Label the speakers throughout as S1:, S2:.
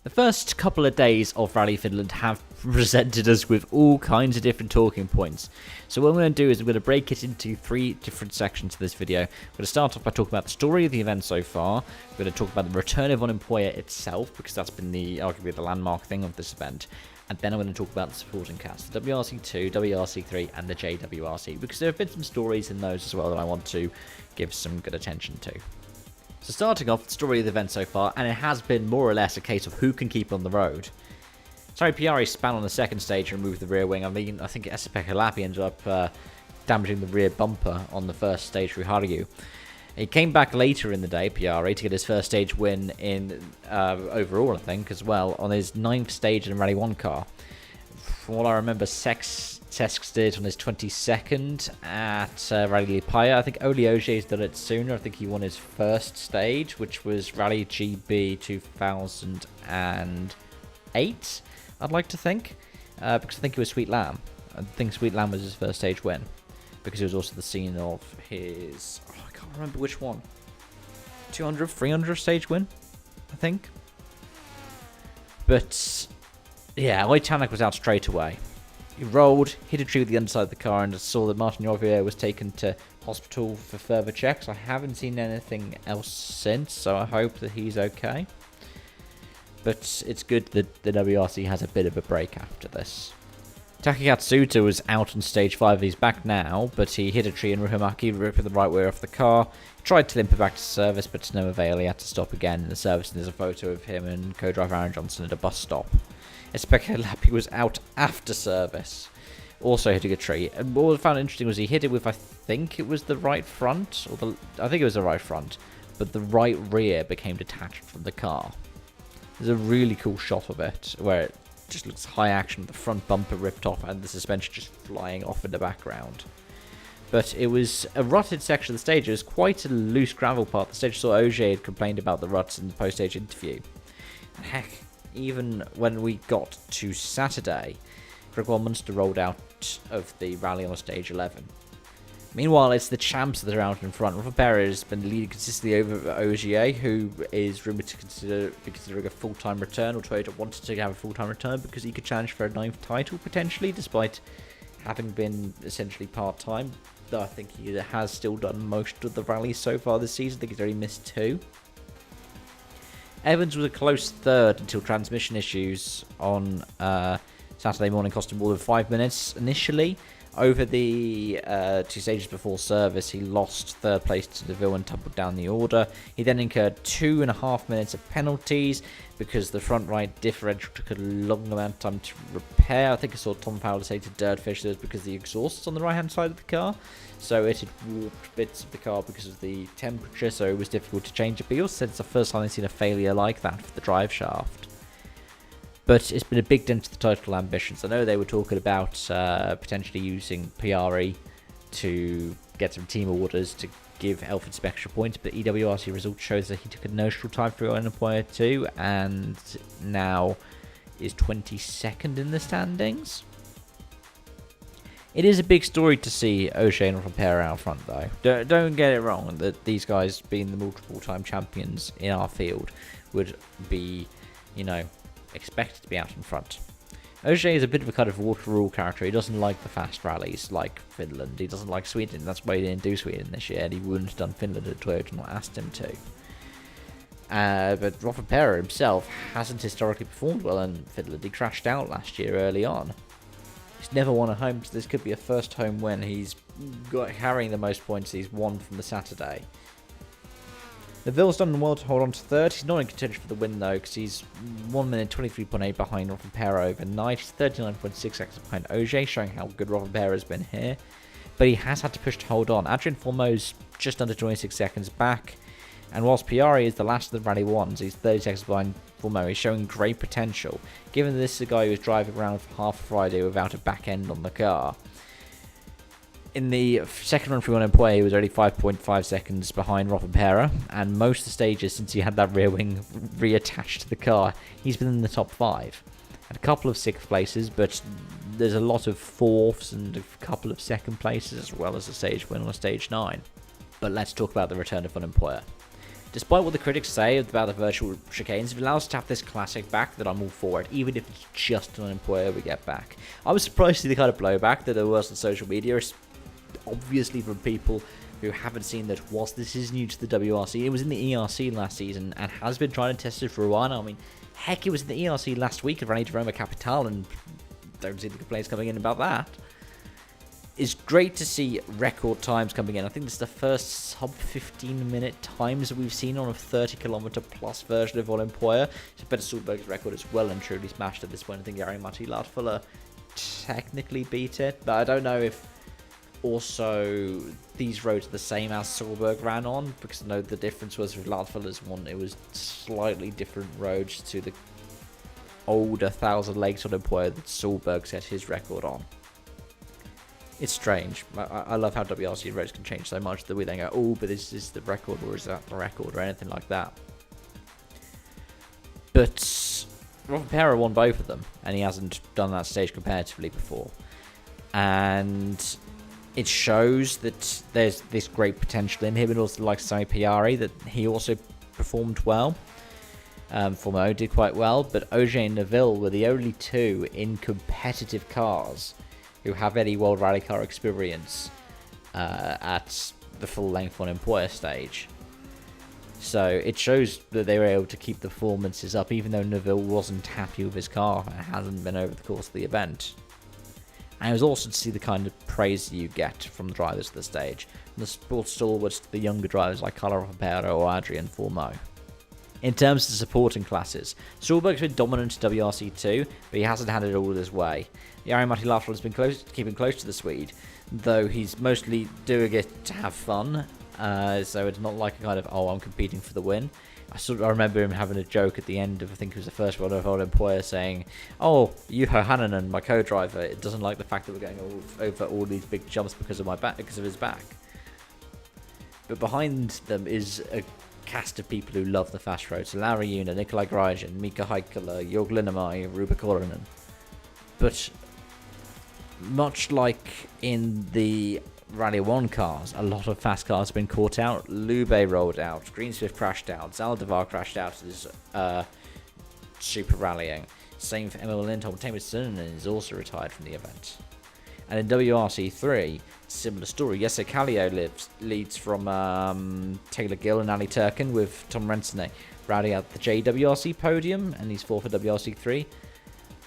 S1: The first couple of days of Rally Finland have presented us with all kinds of different talking points. So what I'm going to do is I'm going to break it into 3 different sections of this video. I'm going to start off by talking about the story of the event so far. We're going to talk about the Return of Ouninpohja itself, because that's been arguably the landmark thing of this event. And then I'm going to talk about the supporting cast, the WRC2, WRC3 and the JWRC, because there have been some stories in those as well that I want to give some good attention to. So starting off, the story of the event so far, and it has been more or less a case of who can keep on the road. Sorry, Piari span on the second stage and removed the rear wing. I think Esa-Pekka Lappi ended up damaging the rear bumper on the first stage for Harju. He came back later in the day, Piari, to get his first stage win in overall, I think, as well, on his 9th stage in a Rally 1 car. From what I remember, Sesk did on his 22nd at Rally Liepaja. I think Oli Ogier's done it sooner. I think he won his first stage, which was Rally GB 2008, I'd like to think. Because I think it was Sweet Lamb. I think Sweet Lamb was his first stage win. Because it was also the scene of his... Oh, I can't remember which one. 200, 300 stage win, I think. But... yeah, Lloyd Tanak was out straight away. He rolled, hit a tree with the underside of the car, and saw that Martin Jorvier was taken to hospital for further checks. I haven't seen anything else since, so I hope that he's okay. But it's good that the WRC has a bit of a break after this. Taki Katsuta was out on stage 5, he's back now, but he hit a tree in Ruhamaki, ripping the right rear off the car. He tried to limp it back to service, but to no avail. He had to stop again in the service, and there's a photo of him and co-driver Aaron Johnson at a bus stop. Esa-Pekka Lappi was out after service, also hitting a tree. And what I found interesting was he hit it with, I think it was the right front, I think it was the right front, but the right rear became detached from the car. There's a really cool shot of it, where it just looks high action, the front bumper ripped off and the suspension just flying off in the background. But it was a rutted section of the stage. It was quite a loose gravel part. The stage saw Ogier had complained about the ruts in the post-stage interview. And heck, even when we got to Saturday, Gregor Munster rolled out of the rally on stage 11. Meanwhile, it's the champs that are out in front. Rivera has been leading consistently over Ogier, who is rumoured to be considering a full-time return, or Toyota wanted to have a full-time return because he could challenge for a 9th title, potentially, despite having been essentially part-time. Though I think he has still done most of the rallies so far this season. I think he's only missed 2. Evans was a close third until transmission issues on Saturday morning cost him more than 5 minutes initially. Over the 2 stages before service, he lost 3rd place to DeVille and tumbled down the order. He then incurred 2.5 minutes of penalties because the front right differential took a long amount of time to repair. I think I saw Tom Fowler say to Dirtfish that it was because the exhaust's on the right hand side of the car, so it had warped bits of the car because of the temperature, so it was difficult to change it. But he also said it's the first time they've seen a failure like that for the drive shaft. But it's been a big dent to the total ambitions. I know they were talking about potentially using PRE to get some team orders to give Elford some extra points, but EWRC result shows that he took a notional time for Ouninpohja too, and now is 22nd in the standings. It is a big story to see O'Shea and Rivera out front, though. Don't get it wrong, that these guys, being the multiple-time champions in our field, would be, you know, expected to be out in front. Ogier is a bit of a kind of water rule character. He doesn't like the fast rallies like Finland. He doesn't like Sweden. That's why he didn't do Sweden this year, and he wouldn't have done Finland if Toyota not asked him to. But Rivera himself hasn't historically performed well in Finland. He crashed out last year early on. He's never won at home, so this could be a first home win. He's got carrying the most points he's won from the Saturday. Neville's done well to hold on to 3rd. He's not in contention for the win, though, because he's 1 minute 23.8 behind Rivera overnight. He's 39.6 seconds behind Ogier, showing how good Rivera has been here. But he has had to push to hold on. Adrian Formo's just under 26 seconds back. And whilst Piari is the last of the Rally 1s, he's 30 seconds behind Formo. He's showing great potential, given that this is a guy who was driving around for half Friday without a back end on the car. In the second run for Ouninpohja, he was only 5.5 seconds behind Rivera, and most of the stages since he had that rear wing reattached to the car, he's been in the top 5. And a couple of 6th places, but there's a lot of 4ths and a couple of 2nd places, as well as a stage win on a stage 9. But let's talk about the return of Ouninpohja. despite what the critics say about the virtual chicanes, if it allows us to have this classic back, then I'm all for it, even if it's just an Ouninpohja we get back. I was surprised to see the kind of blowback that there was on social media, obviously from people who haven't seen that whilst this is new to the WRC, it was in the ERC last season and has been trying to test it for a while now. I mean, heck, it was in the ERC last week at Rally de Roma Capital, and don't see the complaints coming in about that. It's great to see record times coming in. I think this is the first sub 15-minute times that we've seen on a 30km plus version of Ouninpohja. So Peter Solberg's record is well and truly smashed at this point. I think Jari-Matti Lautfala technically beat it, but I don't know if also these roads are the same as Solberg ran on, because I know the difference was with Lautfala's one, it was slightly different roads to the older 1,000 Lakes Ouninpohja that Solberg set his record on. It's strange. I love how WRC roads can change so much that we then go, oh, but is this the record, or is that the record, or anything like that. But Rovanperä won both of them, and he hasn't done that stage competitively before. And it shows that there's this great potential in him, and also like Sami Piari, that he also performed well. Formo did quite well, but OJ and Neville were the only two in competitive cars who have any World Rally Car experience at the full-length Ouninpohja stage. So it shows that they were able to keep the performances up, even though Neville wasn't happy with his car and hasn't been over the course of the event. And it was also to see the kind of praise you get from the drivers of the stage, from the sports stalwarts to the younger drivers like Carlo Rovanperä or Adrian Formeau. In terms of supporting classes, Solberg's been dominant in WRC2, but he hasn't had it all his way. Jari-Matti Lautfala has been keeping close to the Swede, though he's mostly doing it to have fun, so it's not like a kind of, oh, I'm competing for the win. I remember him having a joke at the end of, I think it was the first one of Ouninpohja, saying, oh, Juho Hannanen, my co-driver, it doesn't like the fact that we're going over all these big jumps because of his back. But behind them is a cast of people who love the fast road. So Lauri Juna, Nikolai Grajin, Mika Heikkila, Jorg Linnemai, Ruba Korhonen. But much like in the Rally 1 cars, a lot of fast cars have been caught out. Lube rolled out, Greensmith crashed out, Zaldivar crashed out as super rallying. Same for Emil Lindholm. Teemu Suninen is also retired from the event. And in WRC3, similar story. Jesse Kallio leads from Taylor Gill and Ali Turkin, with Tom Rensselaer routing out the JWRC podium, and he's fourth for WRC3.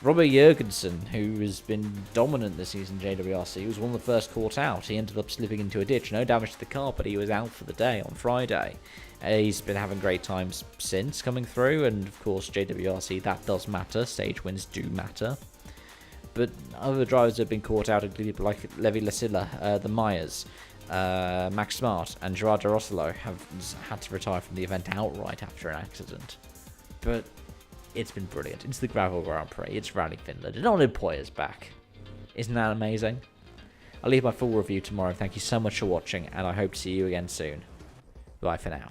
S1: Robert Jurgensen, who has been dominant this season in JWRC, was one of the first caught out. He ended up slipping into a ditch. No damage to the car, but he was out for the day on Friday. He's been having great times since coming through, and of course JWRC, that does matter. Stage wins do matter. But other drivers have been caught out, including like Levi Lasilla, the Myers, Max Smart, and Gerard de Rossello have had to retire from the event outright after an accident. But it's been brilliant. It's the Gravel Grand Prix. It's Rally Finland. And Ouninpohja's back. Isn't that amazing? I'll leave my full review tomorrow. Thank you so much for watching, and I hope to see you again soon. Bye for now.